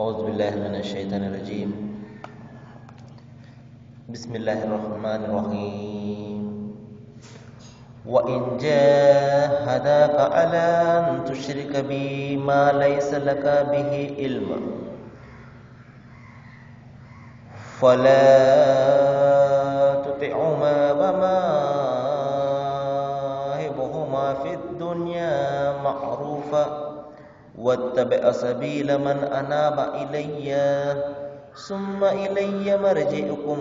أعوذ بالله من الشيطان الرجيم. بسم الله الرحمن الرحيم. وإن جاهداك على أن تشرك بي ما ليس لك به علم فلا تطعهما وصاحبهما في الدنيا معروفا واتبع سبيل من أناب إلي ثم إلي مرجعكم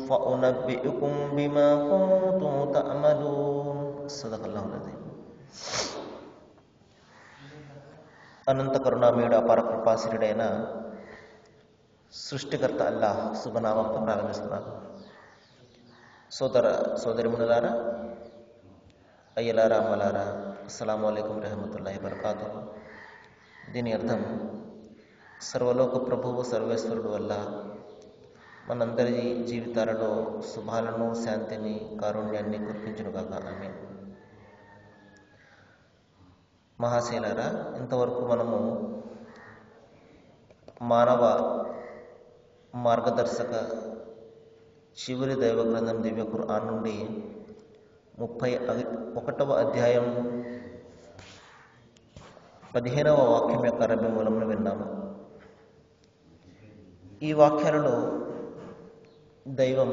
فأنبئكم بما كنتم تعملون. صدق الله العظيم. అనంత కరుణామయుడు అపార కృపాశీలుడైన సృష్టికర్త అల్లాహ్ శుభనామంతో ప్రారంభిస్తున్నాను. సోదరిమునులారా, అయ్యలారా, అమ్మలారా, అస్సలాము అలైకుం రహమతుల్లాహి వబరకాతుహు. దీని అర్థం, సర్వలోక ప్రభువు సర్వేశ్వరుడు వల్ల మనందరి జీవితాలలో శుభాలను, శాంతిని, కారుణ్యాన్ని కురిపించునుగాక. ఆమీన్. మహాశైలారా, ఇంతవరకు మనము మానవ మార్గదర్శక చివరి దైవ గ్రంథం దివ్య ఖురాన్ నుండి 31వ అధ్యాయం 15వ వాక్యం యొక్క అరబీ మూలమును విన్నాము. ఈ వాక్యాలలో దైవం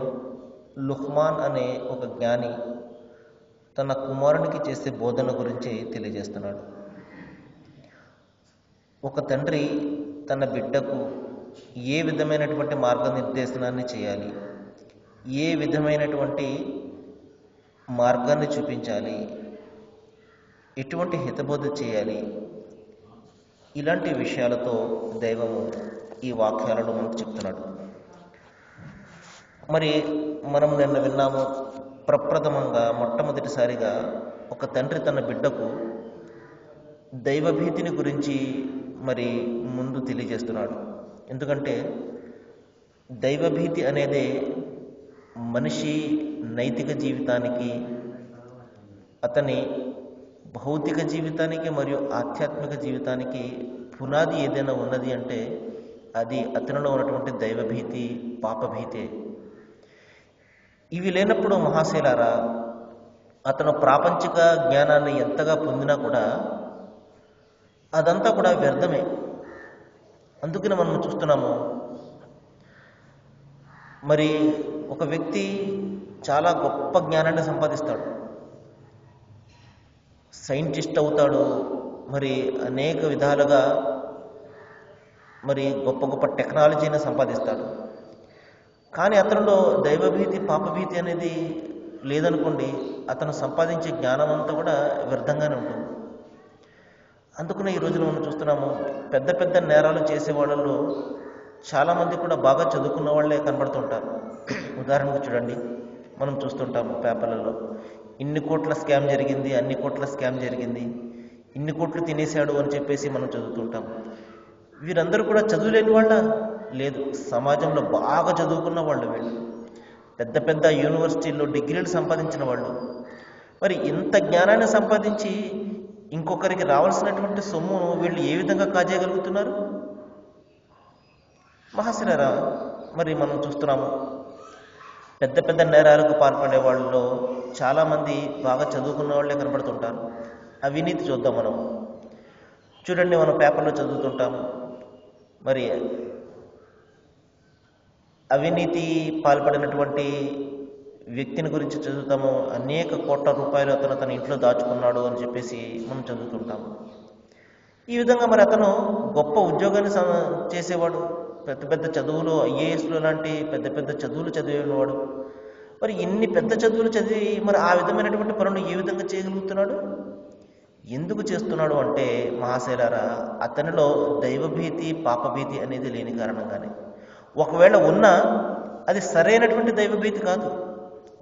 లుహ్మాన్ అనే ఒక జ్ఞాని తన కుమారునికి చేసే బోధన గురించి తెలియజేస్తున్నాడు. ఒక తండ్రి తన బిడ్డకు ఏ విధమైనటువంటి మార్గనిర్దేశనాన్ని చేయాలి, ఏ విధమైనటువంటి మార్గాన్ని చూపించాలి, ఎటువంటి హితబోధ చేయాలి, ఇలాంటి విషయాలతో దైవము ఈ వాక్యాలను మనకు చెప్తున్నాడు. మరి మనం నిన్న విన్నాము, ప్రప్రథమంగా మొట్టమొదటిసారిగా ఒక తండ్రి తన బిడ్డకు దైవభీతిని గురించి మరి ముందు తెలియజేస్తున్నాడు. ఎందుకంటే దైవభీతి అనేది మనిషి నైతిక జీవితానికి, అతని భౌతిక జీవితానికి మరియు ఆధ్యాత్మిక జీవితానికి పునాది ఏదైనా ఉన్నది అంటే అది అతనిలో ఉన్నటువంటి దైవభీతి, పాపభీతే. ఇవి లేనప్పుడు మహాశైలారా, అతను ప్రాపంచిక జ్ఞానాన్ని ఎంతగా పొందినా కూడా అదంతా కూడా వ్యర్థమే. అందుకని మనం చూస్తున్నాము, మరి ఒక వ్యక్తి చాలా గొప్ప జ్ఞానాన్ని సంపాదిస్తాడు, సైంటిస్ట్ అవుతాడు, మరి అనేక విధాలుగా మరి గొప్ప గొప్ప టెక్నాలజీని సంపాదిస్తాడు. కానీ అతనిలో దైవభీతి, పాపభీతి అనేది లేదనుకోండి, అతను సంపాదించే జ్ఞానం అంతా కూడా వ్యర్థంగానే ఉంటుంది. అందుకనే ఈ రోజున మనం చూస్తున్నాము, పెద్ద పెద్ద నేరాలు చేసే వాళ్ళలో చాలామంది కూడా బాగా చదువుకున్న వాళ్ళే కనబడుతుంటారు. ఉదాహరణకు చూడండి, మనం చూస్తుంటాము పేపర్లలో, ఇన్ని కోట్ల స్కామ్ జరిగింది, అన్ని కోట్ల స్కామ్ జరిగింది, ఇన్ని కోట్లు తినేశాడు అని చెప్పేసి మనం చదువుతుంటాం. వీరందరూ కూడా చదువులేని వాళ్ళ లేదు, సమాజంలో బాగా చదువుకున్న వాళ్ళు, వీళ్ళు పెద్ద పెద్ద యూనివర్సిటీల్లో డిగ్రీలు సంపాదించిన వాళ్ళు. మరి ఇంత జ్ఞానాన్ని సంపాదించి ఇంకొకరికి రావాల్సినటువంటి సొమ్మును వీళ్ళు ఏ విధంగా కాజేయగలుగుతున్నారు? మహాశిరారా, మరి మనం చూస్తున్నాము, పెద్ద పెద్ద నేరాలకు పాల్పడే వాళ్ళలో చాలామంది బాగా చదువుకున్న వాళ్ళే కనబడుతుంటారు. అవినీతి చూద్దాం మనం. చూడండి, మనం పేపర్లో చదువుతుంటాము, మరి అవినీతి పాల్పడినటువంటి వ్యక్తిని గురించి చదువుతాము. అనేక కోట్ల రూపాయలు అతను తన ఇంట్లో దాచుకున్నాడు అని చెప్పేసి మనం చదువుతుంటాము. ఈ విధంగా మరి అతను గొప్ప ఉద్యోగాన్ని చేసేవాడు, పెద్ద పెద్ద చదువులు, ఐఏఎస్లు లాంటి పెద్ద పెద్ద చదువులు చదివేవాడు. మరి ఇన్ని పెద్ద చదువులు చదివి మరి ఆ విధమైనటువంటి పనులు ఏ విధంగా చేయగలుగుతున్నాడు? ఎందుకు చేస్తున్నాడు అంటే మహాశైలారా, అతనిలో దైవభీతి, పాపభీతి అనేది లేని కారణంగానే. ఒకవేళ ఉన్నా అది సరైనటువంటి దైవభీతి కాదు,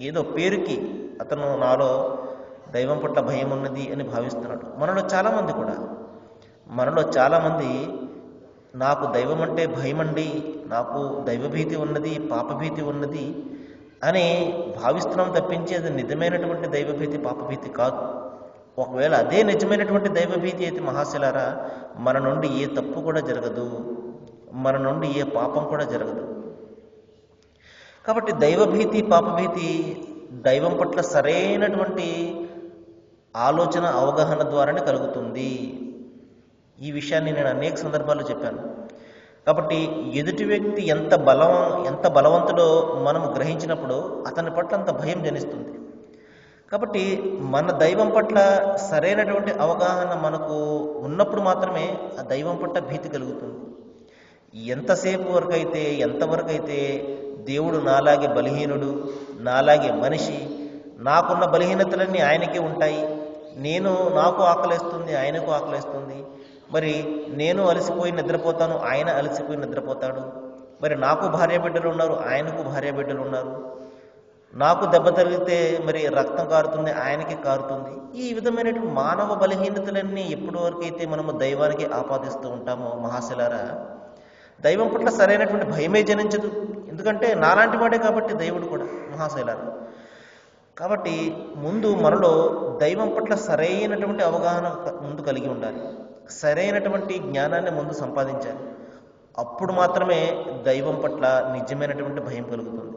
ఏదో పేరుకి అతను నాలో దైవం పట్ల భయం ఉన్నది అని భావిస్తున్నాడు. మనలో చాలామంది నాకు దైవం అంటే భయం అండి, నాకు దైవభీతి ఉన్నది, పాపభీతి ఉన్నది అని భావిస్తున్నాం తప్పించి అది నిజమైనటువంటి దైవభీతి, పాపభీతి కాదు. ఒకవేళ అదే నిజమైనటువంటి దైవభీతి అయితే మహాశిలారా, మన నుండి ఏ తప్పు కూడా జరగదు. మన నుండి ఏ పాపం కూడా జరగదు. కాబట్టి దైవభీతి పాపభీతి దైవం పట్ల సరైనటువంటి ఆలోచన అవగాహన ద్వారానే కలుగుతుంది. ఈ విషయాన్ని నేను అనేక సందర్భాల్లో చెప్పాను. కాబట్టి ఎదుటి వ్యక్తి ఎంత బలవంతుడో మనం గ్రహించినప్పుడు అతని పట్ల అంత భయం జనిస్తుంది. కాబట్టి మన దైవం పట్ల సరైనటువంటి అవగాహన మనకు ఉన్నప్పుడు మాత్రమే ఆ దైవం పట్ల భీతి కలుగుతుంది. ఎంతవరకు అయితే దేవుడు నాలాగే బలహీనుడు, నాలాగే మనిషి, నాకున్న బలహీనతలన్నీ ఆయనకే ఉంటాయి, నాకు ఆకలేస్తుంది, ఆయనకు ఆకలేస్తుంది, మరి నేను అలసిపోయి నిద్రపోతాను, ఆయన అలసిపోయి నిద్రపోతాడు, మరి నాకు భార్య బిడ్డలు ఉన్నారు, ఆయనకు భార్య బిడ్డలు ఉన్నారు, నాకు దెబ్బ తగిలితే మరి రక్తం కారుతుంది, ఆయనకి కారుతుంది. ఈ విధమైనటువంటి మానవ బలహీనతలన్నీ ఎప్పటి వరకైతే మనము దైవానికి ఆపాదిస్తూ ఉంటామో మహాశిలారా, దైవం పట్ల సరైనటువంటి భయమే జనించదు. ఎందుకంటే నాలాంటి వాడే కాబట్టి దేవుడు కూడా మహాశైలారా. కాబట్టి ముందు మనలో దైవం పట్ల సరైనటువంటి అవగాహన ముందు కలిగి ఉండాలి, సరైనటువంటి జ్ఞానాన్ని ముందు సంపాదించాలి. అప్పుడు మాత్రమే దైవం పట్ల నిజమైనటువంటి భయం కలుగుతుంది.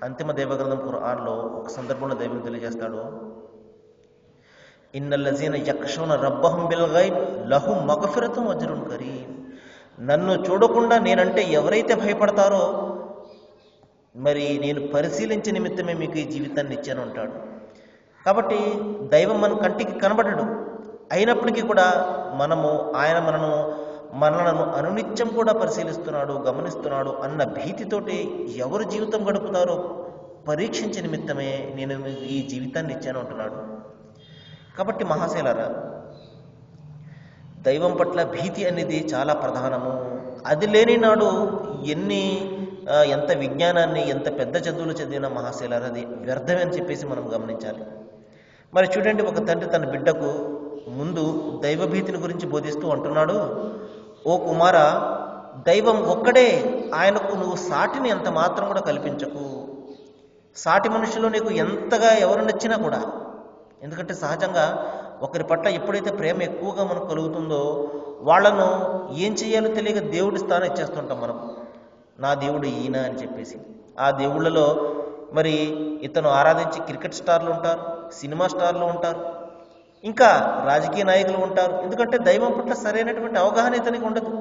అంతిమ దైవగ్రంథం ఖురాన్లో ఒక సందర్భంలో దైవం తెలియజేస్తాడు, ఇన్నల్లజీన యక్షౌన రబ్బహుం బిల్ గైబ్ లహుం మగ్ఫిరతుం అజ్రున్ కరీం. నన్ను చూడకుండా నేనంటే ఎవరైతే భయపడతారో మరి నేను పరిశీలించే నిమిత్తమే మీకు ఈ జీవితాన్ని ఇచ్చాను అంటాడు. కాబట్టి దైవం మన కంటికి కనబడడు, అయినప్పటికీ కూడా ఆయన మనలను అనునిత్యం కూడా పరిశీలిస్తున్నాడు, గమనిస్తున్నాడు అన్న భీతితోటి ఎవరు జీవితం గడుపుతారో పరీక్షించే నిమిత్తమే నేను ఈ జీవితాన్ని ఇచ్చాను అంటున్నాడు. కాబట్టి మహాశైలారా, దైవం పట్ల భీతి అనేది చాలా ప్రధానము. అది లేని నాడు ఎంత విజ్ఞానాన్ని, ఎంత పెద్ద చదువులు చదివిన మహాశైలారా అది వ్యర్థమే అని చెప్పేసి మనం గమనించాలి. మరి చూడండి, ఒక తండ్రి తన బిడ్డకు ముందు దైవభీతిని గురించి బోధిస్తూ అంటున్నాడు, ఓ కుమారా, దైవం ఒక్కడే, ఆయనకు నువ్వు సాటిని ఎంత మాత్రం కూడా కల్పించకు. సాటి మనుషులు నీకు ఎంతగా ఎవరు నచ్చినా కూడా, ఎందుకంటే సహజంగా ఒకరి పట్ల ఎప్పుడైతే ప్రేమ ఎక్కువగా మనకు కలుగుతుందో వాళ్ళను ఏం చేయాలో తెలియక దేవుడి స్థానం ఇచ్చేస్తుంటాం మనం. నా దేవుడు ఈయన అని చెప్పేసి. ఆ దేవుళ్ళలో మరి ఇతను ఆరాధించి క్రికెట్ స్టార్లు ఉంటారు, సినిమా స్టార్లు ఉంటారు, ఇంకా రాజకీయ నాయకులు ఉంటారు. ఎందుకంటే దైవం పట్ల సరైనటువంటి అవగాహన ఇతనికి ఉండదు.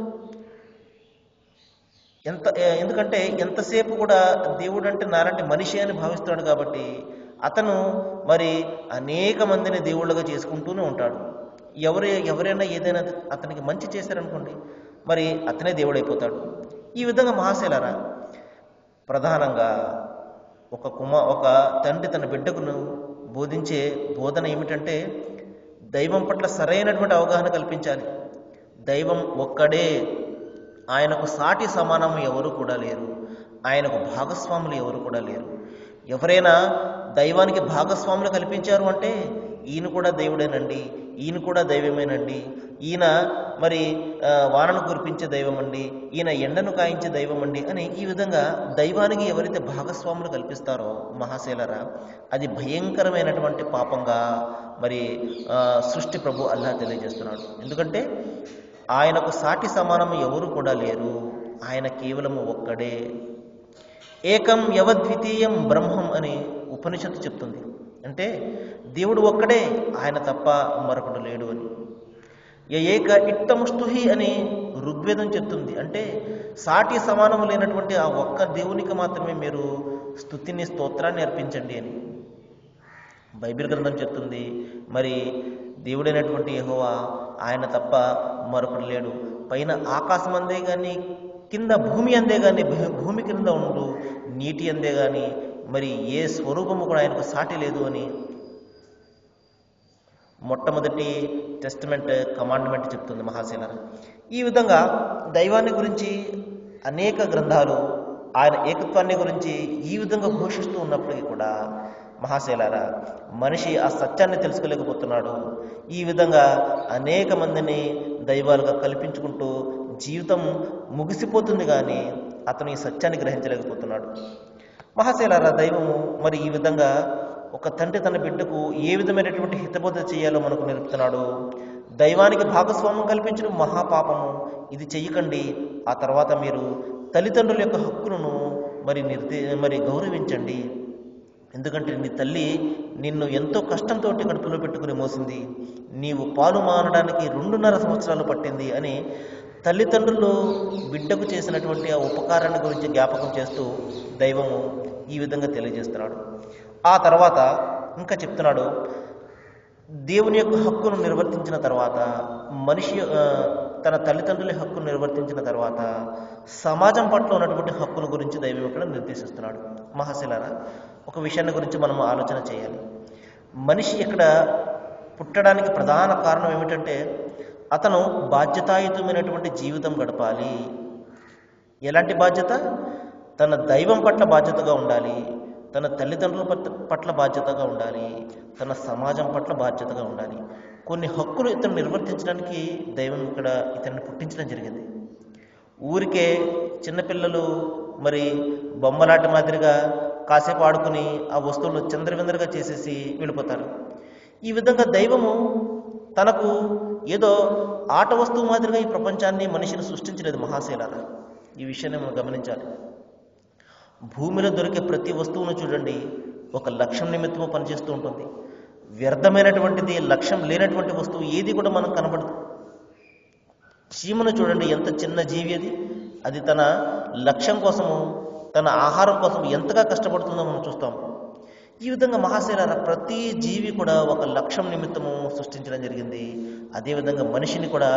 ఎందుకంటే ఎంతసేపు కూడా దేవుడు అంటే నాలాంటి మనిషి అని భావిస్తాడు. కాబట్టి అతను మరి అనేక మందిని దేవుళ్ళగా చేసుకుంటూనే ఉంటాడు. ఎవరైనా ఏదైనా అతనికి మంచి చేశారనుకోండి, మరి అతనే దేవుడైపోతాడు. ఈ విధంగా మహాశైలారా, ప్రధానంగా ఒక తండ్రి తన బిడ్డకును బోధించే బోధన ఏమిటంటే దైవం పట్ల సరైనటువంటి అవగాహన కల్పించాలి. దైవం ఒక్కడే, ఆయనకు సాటి సమానం ఎవరు కూడా లేరు, ఆయనకు భాగస్వాములు ఎవరు కూడా లేరు. ఎవరైనా దైవానికి భాగస్వాములు కల్పించారు అంటే ఈయన కూడా దేవుడేనండి, ఈయన కూడా దైవమేనండి, ఈయన మరి వానను కురిపించే దైవం అండి, ఈయన ఎండను కాయించే దైవం అండి అని ఈ విధంగా దైవానికి ఎవరైతే భాగస్వాములు కల్పిస్తారో మహాశైలరా, అది భయంకరమైనటువంటి పాపంగా మరి సృష్టి ప్రభు అల్లాహ్ తెలియజేస్తున్నాడు. ఎందుకంటే ఆయనకు సాటి సమానం ఎవరు కూడా లేరు, ఆయన కేవలము ఒక్కడే. ఏకం యవద్వితీయం బ్రహ్మం అని ఉపనిషత్తు చెప్తుంది. అంటే దేవుడు ఒక్కడే, ఆయన తప్ప మరొకడు లేడు అని. ఏక ఇట్టముస్తుహి అని ఋగ్వేదం చెప్తుంది. అంటే సాటి సమానము లేనటువంటి ఆ ఒక్క దేవునికి మాత్రమే మీరు స్తోత్రాన్ని అర్పించండి అని బైబిల్ గ్రంథం చెప్తుంది. మరి దేవుడైనటువంటి యెహోవా, ఆయన తప్ప మరొకడు లేడు. పైన ఆకాశం అందే కానీ, కింద భూమి అందే కానీ, భూమి కింద ఉండు నీటి అందే కానీ మరి ఏ స్వరూపము కూడా ఆయనకు సాటి లేదు అని మొట్టమొదటి టెస్టమెంట్ కమాండ్మెంట్ చెప్తుంది మహాశైల. ఈ విధంగా దైవాన్ని గురించి అనేక గ్రంథాలు ఆయన ఏకత్వాన్ని గురించి ఈ విధంగా ఘోషిస్తూ ఉన్నప్పటికీ కూడా మహాశైలారా, మనిషి ఆ సత్యాన్ని తెలుసుకోలేకపోతున్నాడు. ఈ విధంగా అనేక మందిని దైవాలుగా కల్పించుకుంటూ జీవితం ముగిసిపోతుంది, కానీ అతను ఈ సత్యాన్ని గ్రహించలేకపోతున్నాడు. మహాశైలారా, దైవము మరి ఈ విధంగా ఒక తండ్రి తన బిడ్డకు ఏ విధమైనటువంటి హితబోధ చేయాలో మనకు నేర్పుతున్నాడు. దైవానికి భాగస్వామ్యం కల్పించడం మహాపాపము, ఇది చెయ్యకండి. ఆ తర్వాత మీరు తల్లిదండ్రుల యొక్క హక్కులను మరి గౌరవించండి. ఎందుకంటే నీ తల్లి నిన్ను ఎంతో కష్టంతో కడుపులో పెట్టుకుని మోసింది, నీవు పాలు మానడానికి 2.5 సంవత్సరాలు పట్టింది అని తల్లిదండ్రులు బిడ్డకు చేసినటువంటి ఆ ఉపకారాన్ని గురించి జ్ఞాపకం చేస్తూ దైవము ఈ విధంగా తెలియజేస్తున్నాడు. ఆ తర్వాత ఇంకా చెప్తున్నాడు, దేవుని యొక్క హక్కును నిర్వర్తించిన తర్వాత, మనిషి తన తల్లిదండ్రుల హక్కును నిర్వర్తించిన తర్వాత సమాజం పట్ల ఉన్నటువంటి హక్కుల గురించి దైవం ఇక్కడ నిర్దేశిస్తున్నాడు. మహాశిలారా, ఒక విషయాన్ని గురించి మనం ఆలోచన చేయాలి. మనిషి ఇక్కడ పుట్టడానికి ప్రధాన కారణం ఏమిటంటే అతను బాధ్యతాయుతమైనటువంటి జీవితం గడపాలి. ఎలాంటి బాధ్యత? తన దైవం పట్ల బాధ్యతగా ఉండాలి, తన తల్లిదండ్రుల పట్ల బాధ్యతగా ఉండాలి, తన సమాజం పట్ల బాధ్యతగా ఉండాలి. కొన్ని హక్కులు ఇతను నిర్వర్తించడానికి దైవం ఇక్కడ ఇతన్ని పుట్టించడం జరిగింది. ఊరికే చిన్నపిల్లలు మరి బొమ్మలాట మాదిరిగా కాసేపు ఆడుకుని ఆ వస్తువులు చంద్రవిందరగా చేసేసి వెళ్ళిపోతారు. ఈ విధంగా దైవము తనకు ఏదో ఆట వస్తువు మాదిరిగా ఈ ప్రపంచాన్ని, మనిషిని సృష్టించలేదు. మహాశైలారా, ఈ విషయాన్ని మనం గమనించాలి. భూమిలో దొరికే ప్రతి వస్తువును చూడండి, ఒక లక్ష్యం నిమిత్తము పనిచేస్తూ ఉంటుంది. వ్యర్థమైనటువంటిది, లక్ష్యం లేనటువంటి వస్తువు ఏది కూడా మనకు కనబడదు. చీమను చూడండి, ఎంత చిన్న జీవి అది. అది తన లక్ష్యం కోసము, తన ఆహారం కోసం ఎంతగా కష్టపడుతుందో మనం చూస్తాం. ఈ విధంగా మహాశైలారా, ప్రతి జీవి కూడా ఒక లక్ష్యం నిమిత్తము సృష్టించడం జరిగింది. అదేవిధంగా మనిషిని కూడా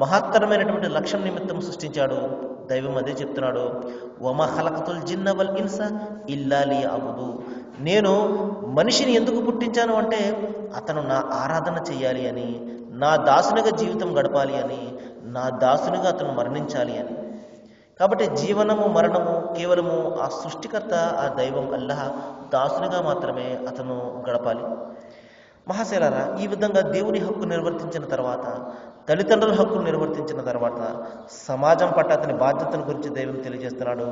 మహత్తరమైనటువంటి లక్ష్యం నిమిత్తం సృష్టించాడు. దైవం అదే చెప్తున్నాడు, వమా ఖలఖతుల్ జిన్న వల్ ఇన్స ఇల్లా లియఅబుదు. నేను మనిషిని ఎందుకు పుట్టించాను అంటే అతను నా ఆరాధన చేయాలి అని, నా దాసునిగా జీవితం గడపాలి అని, నా దాసునిగా అతను మరణించాలి అని. కాబట్టి జీవనము మరణము కేవలము ఆ సృష్టికర్త, ఆ దైవం అల్లాహ్ దాసునిగా మాత్రమే అతను గడపాలి. మహాశైలారా, ఈ విధంగా దేవుని హక్కు నిర్వర్తించిన తర్వాత, తల్లిదండ్రుల హక్కును నిర్వర్తించిన తర్వాత సమాజం పట్ల అతని బాధ్యతల గురించి దైవం తెలియజేస్తున్నాడు.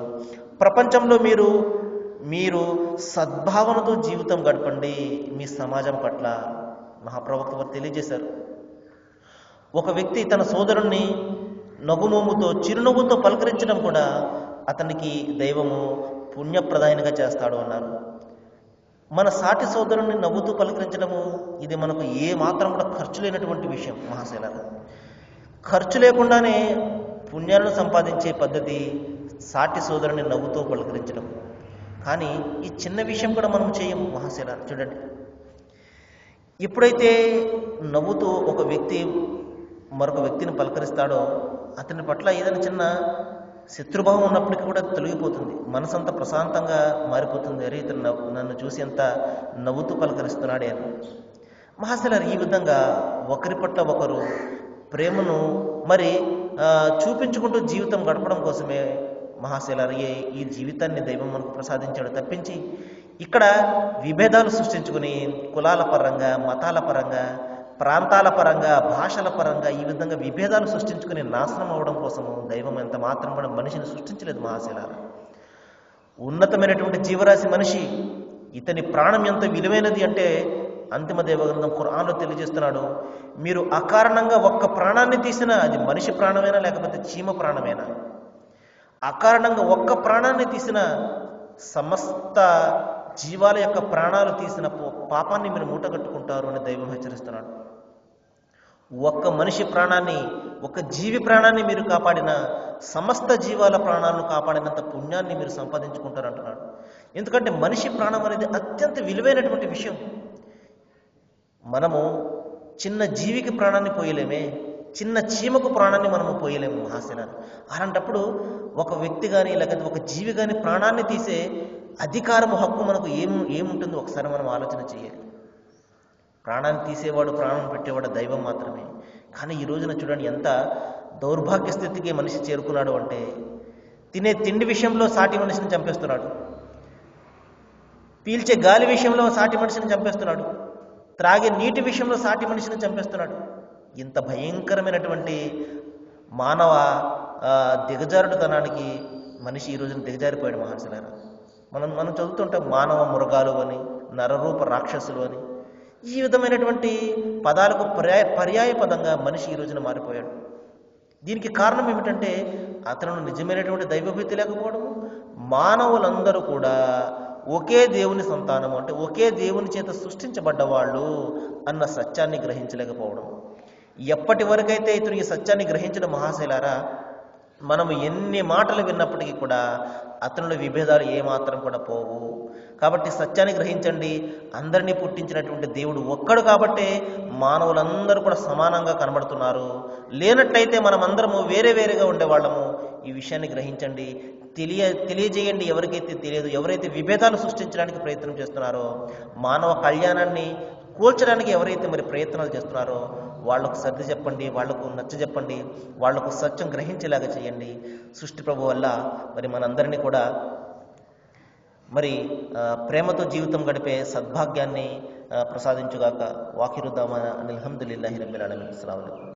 ప్రపంచంలో మీరు సద్భావనతో జీవితం గడపండి మీ సమాజం పట్ల. మహాప్రవక్త వారు తెలియజేశారు, ఒక వ్యక్తి తన సోదరుణ్ణి నగుమోముతో, చిరునవ్వుతో పలకరించడం కూడా అతనికి దైవము పుణ్యప్రదాయనిగా చేస్తాడు అన్నారు. మన సాటి సోదరుణ్ణి నవ్వుతూ పలకరించడము, ఇది మనకు ఏ మాత్రం కూడా ఖర్చు లేనటువంటి విషయం. మహాశైలారా, ఖర్చు లేకుండానే పుణ్యాలను సంపాదించే పద్ధతి సాటి సోదరుని నవ్వుతూ పలకరించడం. కానీ ఈ చిన్న విషయం కూడా మనం చేయం. మహాశైలారా చూడండి, ఎప్పుడైతే నవ్వుతూ ఒక వ్యక్తి మరొక వ్యక్తిని పలకరిస్తాడో అతని పట్ల ఏదైనా చిన్న శత్రుభావం ఉన్నప్పటికీ కూడా తొలగిపోతుంది. మనసంతా ప్రశాంతంగా మారిపోతుంది. అరే, ఇతను నన్ను చూసి ఎంత నవ్వుతూ పలకరిస్తున్నాడే అని. మహాశైలారా, ఈ విధంగా ఒకరి పట్ల ఒకరు ప్రేమను చూపించుకుంటూ జీవితం గడపడం కోసమే మహాశైలారా ఈ జీవితాన్ని దైవం మనకు ప్రసాదించాడు తప్పించి ఇక్కడ విభేదాలు సృష్టించుకుని కులాల పరంగా, మతాల పరంగా, ప్రాంతాల పరంగా, భాషల పరంగా ఈ విధంగా విభేదాలు సృష్టించుకుని నాశనం అవడం కోసము దైవం ఎంత మాత్రం కూడా మనిషిని సృష్టించలేదు. మహాశైలారా, ఉన్నతమైనటువంటి జీవరాశి మనిషి. ఇతని ప్రాణం ఎంత విలువైనది అంటే అంతిమ దేవగ్రంథం ఖురాన్లో తెలియజేస్తున్నాడు, మీరు అకారణంగా ఒక్క ప్రాణాన్ని తీసినా, అది మనిషి ప్రాణమైనా లేకపోతే చీమ ప్రాణమైనా, అకారణంగా ఒక్క ప్రాణాన్ని తీసిన సమస్త జీవాల యొక్క ప్రాణాలు తీసిన పాపాన్ని మీరు మూటగట్టుకుంటారు అని దైవం హెచ్చరిస్తున్నాడు. ఒక్క మనిషి ప్రాణాన్ని, ఒక జీవి ప్రాణాన్ని మీరు కాపాడిన సమస్త జీవాల ప్రాణాలను కాపాడినంత పుణ్యాన్ని మీరు సంపాదించుకుంటారు అంటున్నాడు. ఎందుకంటే మనిషి ప్రాణం అనేది అత్యంత విలువైనటువంటి విషయం. మనము చిన్న జీవికి ప్రాణాన్ని పోయలేమే, చిన్న చీమకు ప్రాణాన్ని మనము పోయలేము మహాశైలారా. అలాంటప్పుడు ఒక వ్యక్తి కానీ లేకపోతే ఒక జీవి కానీ ప్రాణాన్ని తీసే అధికారము, హక్కు మనకు ఏముంటుందో ఒకసారి మనం ఆలోచన చేయాలి. ప్రాణాన్ని తీసేవాడు, ప్రాణం పెట్టేవాడు దైవం మాత్రమే. కానీ ఈ రోజున చూడండి ఎంత దౌర్భాగ్య స్థితికి మనిషి చేరుకున్నాడు అంటే, తినే తిండి విషయంలో సాటి మనిషిని చంపేస్తున్నాడు, పీల్చే గాలి విషయంలో సాటి మనిషిని చంపేస్తున్నాడు, త్రాగే నీటి విషయంలో సాటి మనిషిని చంపేస్తున్నాడు. ఇంత భయంకరమైనటువంటి మానవ దిగజారుడుతనానికి మనిషి ఈ రోజున దిగజారిపోయాడు మహాశైలారా. మనం చదువుతుంటాం మానవ మృగాలు అని, నరరూప రాక్షసులు అని. ఈ విధమైనటువంటి పదాలకు పర్యాయ పదంగా మనిషి ఈ రోజున మారిపోయాడు. దీనికి కారణం ఏమిటంటే అతను నిజమైనటువంటి దైవభీతి లేకపోవడము, మానవులందరూ కూడా ఒకే దేవుని సంతానము, అంటే ఒకే దేవుని చేత సృష్టించబడ్డ వాళ్ళు అన్న సత్యాన్ని గ్రహించలేకపోవడం. ఎప్పటి వరకైతే ఇతను ఈ సత్యాన్ని గ్రహించిన మహాశైలారా, మనము ఎన్ని మాటలు విన్నప్పటికీ కూడా అతనుల విభేదాలు ఏమాత్రం కూడా పోవు. కాబట్టి సత్యాన్ని గ్రహించండి. అందరినీ పుట్టించినటువంటి దేవుడు ఒక్కడు కాబట్టే మానవులందరూ కూడా సమానంగా కనబడుతున్నారు. లేనట్టయితే మనమందరము వేరే వేరేగా ఉండేవాళ్ళము. ఈ విషయాన్ని గ్రహించండి, తెలియజేయండి. ఎవరికైతే తెలియదు, ఎవరైతే విభేదాలు సృష్టించడానికి ప్రయత్నం చేస్తున్నారో, మానవ కళ్యాణాన్ని కూల్చడానికి ఎవరైతే మరి ప్రయత్నాలు చేస్తున్నారో వాళ్లకు సర్ది చెప్పండి, వాళ్లకు నచ్చ చెప్పండి, వాళ్లకు సత్యం గ్రహించేలాగా చేయండి. సృష్టి ప్రభు వల్ల మరి మనందరినీ కూడా మరి ప్రేమతో జీవితం గడిపే సద్భాగ్యాన్ని ప్రసాదించుగాక. వాకిరుద్దామా అల్హమ్దులిల్లాహి రబ్బిల్ ఆలమీన్. అస్సలాము అలైకుం.